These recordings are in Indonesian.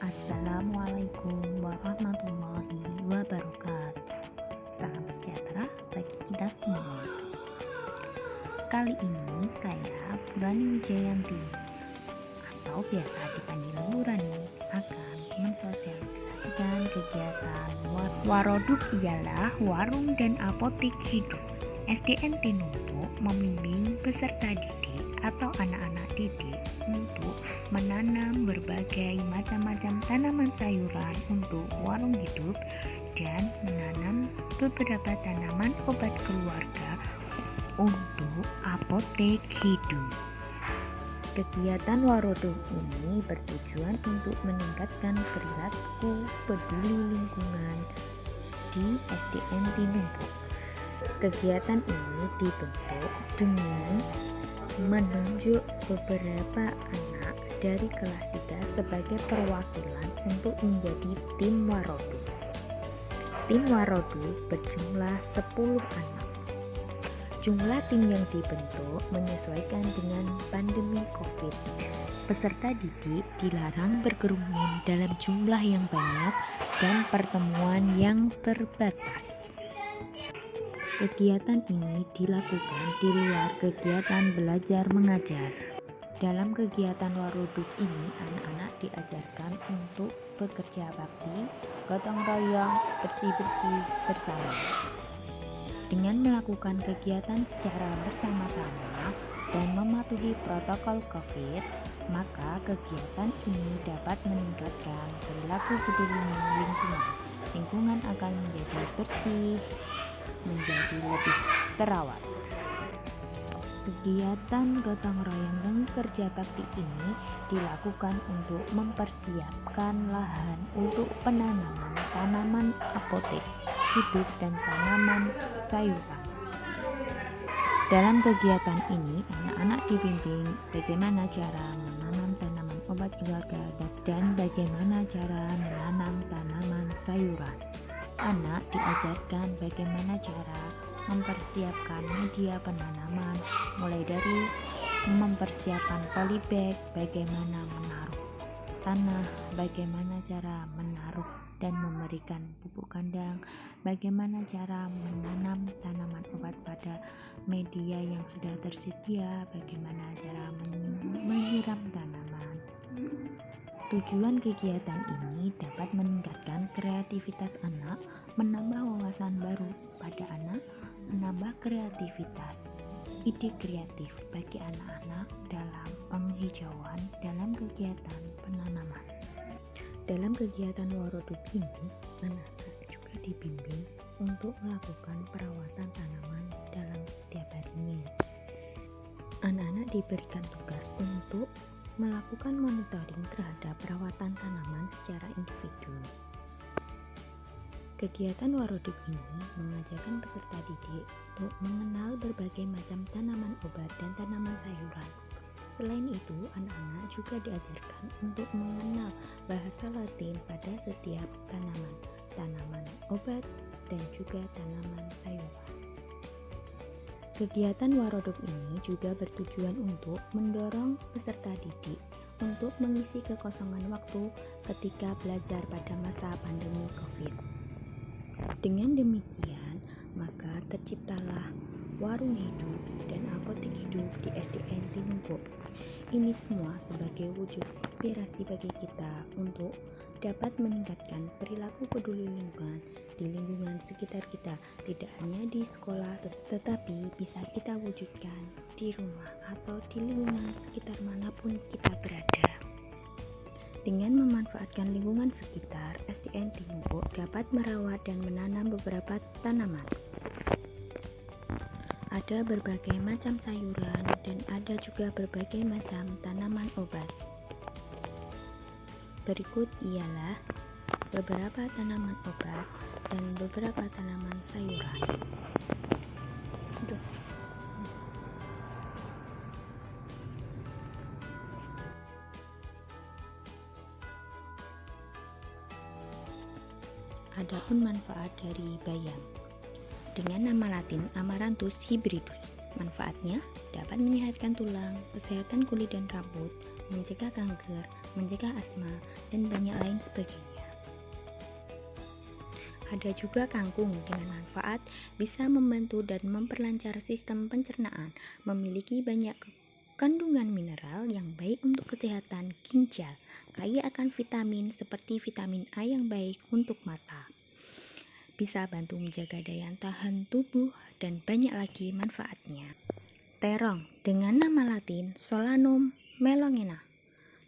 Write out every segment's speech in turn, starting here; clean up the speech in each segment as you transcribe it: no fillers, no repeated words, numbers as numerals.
Assalamualaikum warahmatullahi wabarakatuh. Salam sejahtera bagi kita semua. Kali ini saya, Burani Wijayanti atau biasa dipanggil Burani, akan mensosialisasikan kegiatan Waroduk ialah warung dan apotek hidup. SDN Tinuntuk membimbing peserta didik atau anak-anak didik untuk menanam berbagai macam-macam tanaman sayuran untuk warung hidup dan menanam beberapa tanaman obat keluarga untuk apotek hidup. Kegiatan Waroduk ini bertujuan untuk meningkatkan perilaku peduli lingkungan di SDN Tinuntuk. Kegiatan ini dibentuk dengan menunjuk beberapa anak dari kelas 3 sebagai perwakilan untuk menjadi tim Waroduk. Tim Waroduk berjumlah 10 anak. Jumlah tim yang dibentuk menyesuaikan dengan pandemi COVID. Peserta didik dilarang berkerumun dalam jumlah yang banyak dan pertemuan yang terbatas. Kegiatan ini dilakukan di luar kegiatan belajar mengajar. Dalam kegiatan Waroduk ini, anak-anak diajarkan untuk bekerja bakti, gotong royong, bersih-bersih bersama. Dengan melakukan kegiatan secara bersama-sama dan mematuhi protokol COVID, maka kegiatan ini dapat meningkatkan perilaku peduli lingkungan. Lingkungan akan menjadi bersih, menjadi lebih terawat. Kegiatan gotong royong dan kerja bakti ini dilakukan untuk mempersiapkan lahan untuk penanaman tanaman apotek hidup dan tanaman sayuran. Dalam kegiatan ini, anak-anak dibimbing bagaimana cara menanam tanaman obat keluarga dan bagaimana cara menanam tanaman sayuran. Anak diajarkan bagaimana cara mempersiapkan media penanaman, mulai dari mempersiapkan polybag, bagaimana menaruh tanah, bagaimana cara menaruh dan memberikan pupuk kandang, bagaimana cara menanam tanaman obat pada media yang sudah tersedia, bagaimana cara menyiram tanaman. Tujuan kegiatan ini dapat meningkatkan kreativitas anak, menambah wawasan baru pada anak, menambah kreativitas, ide kreatif bagi anak-anak dalam penghijauan dalam kegiatan penanaman. Dalam kegiatan Waroduk ini, anak-anak juga dibimbing untuk melakukan perawatan tanaman dalam setiap harinya. Anak-anak diberikan tugas untuk melakukan monitoring terhadap perawatan tanaman secara individu. Kegiatan Waroduk ini mengajarkan peserta didik untuk mengenal berbagai macam tanaman obat dan tanaman sayuran. Selain itu, anak-anak juga diajarkan untuk mengenal bahasa Latin pada setiap tanaman obat dan juga tanaman sayuran. Kegiatan Waroduk ini juga bertujuan untuk mendorong peserta didik untuk mengisi kekosongan waktu ketika belajar pada masa pandemi COVID. Dengan demikian, maka terciptalah warung hidup dan apotek hidup di SDN Tinuntuk. Ini semua sebagai wujud inspirasi bagi kita untuk dapat meningkatkan perilaku peduli lingkungan di lingkungan sekitar kita, tidak hanya di sekolah tetapi bisa kita wujudkan di rumah atau di lingkungan sekitar manapun kita berada. Dengan memanfaatkan lingkungan sekitar, SDN Tinuntuk dapat merawat dan menanam beberapa tanaman. Ada berbagai macam sayuran dan ada juga berbagai macam tanaman obat. Berikut ialah beberapa tanaman obat dan beberapa tanaman sayuran. Adapun manfaat dari bayam. Dengan nama Latin Amaranthus hybridus, manfaatnya dapat menyehatkan tulang, kesehatan kulit dan rambut, mencegah kanker, mencegah asma, dan banyak lain sebagainya. Ada juga kangkung dengan manfaat bisa membantu dan memperlancar sistem pencernaan, memiliki banyak kandungan mineral yang baik untuk kesehatan ginjal, kaya akan vitamin seperti vitamin A yang baik untuk mata. Bisa bantu menjaga daya tahan tubuh dan banyak lagi manfaatnya. Terong dengan nama latin Solanum melongena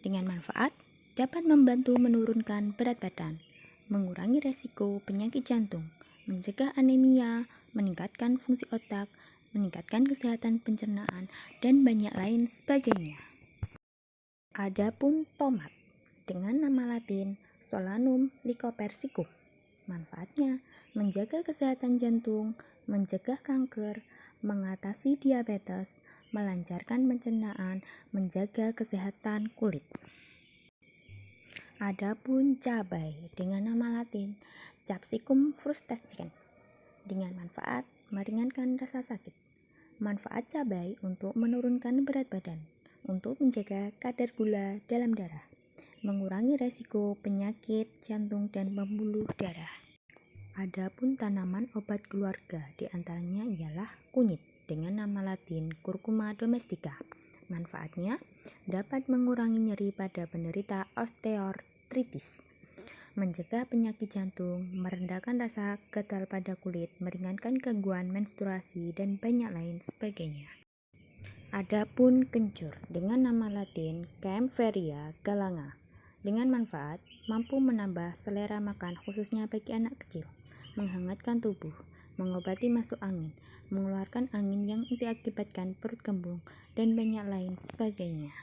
dengan manfaat dapat membantu menurunkan berat badan, mengurangi resiko penyakit jantung, mencegah anemia, meningkatkan fungsi otak, meningkatkan kesehatan pencernaan, dan banyak lain sebagainya. Adapun tomat dengan nama latin Solanum lycopersicum. Manfaatnya menjaga kesehatan jantung, mencegah kanker, mengatasi diabetes, melancarkan pencernaan, menjaga kesehatan kulit. Adapun cabai dengan nama latin Capsicum frutescens dengan manfaat meringankan rasa sakit. Manfaat cabai untuk menurunkan berat badan, untuk menjaga kadar gula dalam darah, mengurangi resiko penyakit jantung dan pembuluh darah. Adapun tanaman obat keluarga diantaranya ialah kunyit dengan nama latin Curcuma domestica. Manfaatnya dapat mengurangi nyeri pada penderita osteoartritis, mencegah penyakit jantung, merendahkan rasa gatal pada kulit, meringankan gangguan menstruasi, dan banyak lain sebagainya. Adapun kencur dengan nama latin Kaempferia galanga dengan manfaat mampu menambah selera makan khususnya bagi anak kecil, menghangatkan tubuh, mengobati masuk angin, mengeluarkan angin yang diakibatkan perut kembung, dan banyak lain sebagainya.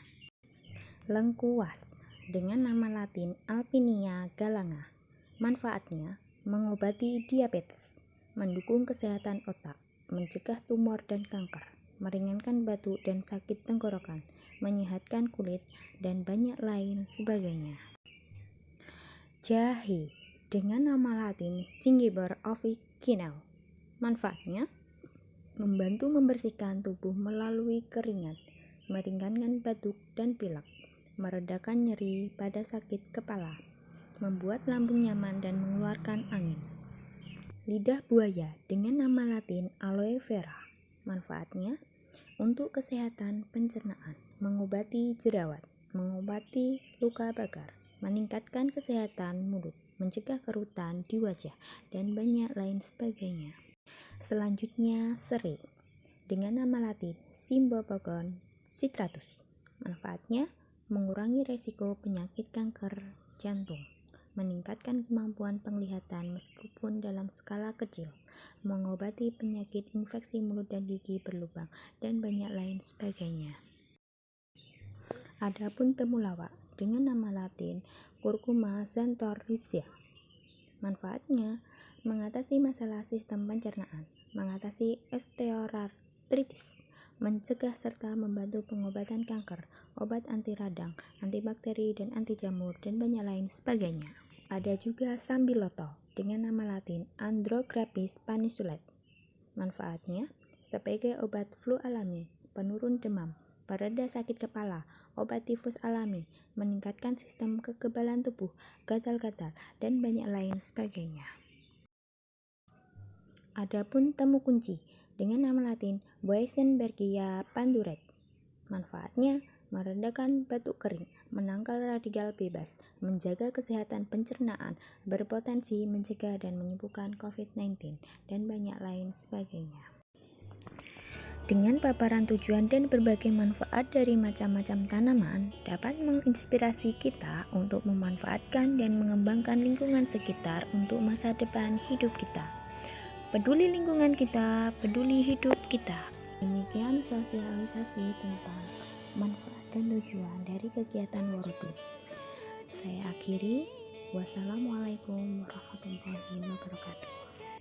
Lengkuas dengan nama latin Alpinia galanga. Manfaatnya mengobati diabetes, mendukung kesehatan otak, mencegah tumor dan kanker, meringankan batuk dan sakit tenggorokan, menyehatkan kulit, dan banyak lain sebagainya. Jahe dengan nama latin Zingiber officinale. Manfaatnya membantu membersihkan tubuh melalui keringat, meringankan batuk dan pilek, meredakan nyeri pada sakit kepala, membuat lambung nyaman dan mengeluarkan angin. Lidah buaya dengan nama latin Aloe vera. Manfaatnya untuk kesehatan pencernaan, mengobati jerawat, mengobati luka bakar, meningkatkan kesehatan mulut, mencegah kerutan di wajah, dan banyak lain sebagainya. Selanjutnya serai dengan nama latin Cymbopogon citratus. Manfaatnya mengurangi resiko penyakit kanker jantung, meningkatkan kemampuan penglihatan meskipun dalam skala kecil, mengobati penyakit infeksi mulut dan gigi berlubang, dan banyak lain sebagainya. Adapun temulawak dengan nama latin Curcuma xanthorrhiza. Manfaatnya mengatasi masalah sistem pencernaan, mengatasi osteoartritis, mencegah serta membantu pengobatan kanker, obat anti radang, antibakteri dan anti jamur, dan banyak lain sebagainya. Ada juga sambiloto dengan nama latin Andrographis paniculate. Manfaatnya sebagai obat flu alami, penurun demam, pereda sakit kepala, obat tifus alami, meningkatkan sistem kekebalan tubuh, gatal-gatal, dan banyak lain sebagainya. Adapun temu kunci dengan nama latin Boysenbergia panduret. Manfaatnya meredakan batuk kering, menangkal radikal bebas, menjaga kesehatan pencernaan, berpotensi mencegah dan menyembuhkan COVID-19, dan banyak lain sebagainya. Dengan paparan tujuan dan berbagai manfaat dari macam-macam tanaman dapat menginspirasi kita untuk memanfaatkan dan mengembangkan lingkungan sekitar untuk masa depan hidup kita. Peduli lingkungan kita, peduli hidup kita. Demikian sosialisasi tentang manfaat dan tujuan dari kegiatan Worldly. Saya akhiri. Wassalamualaikum warahmatullahi wabarakatuh.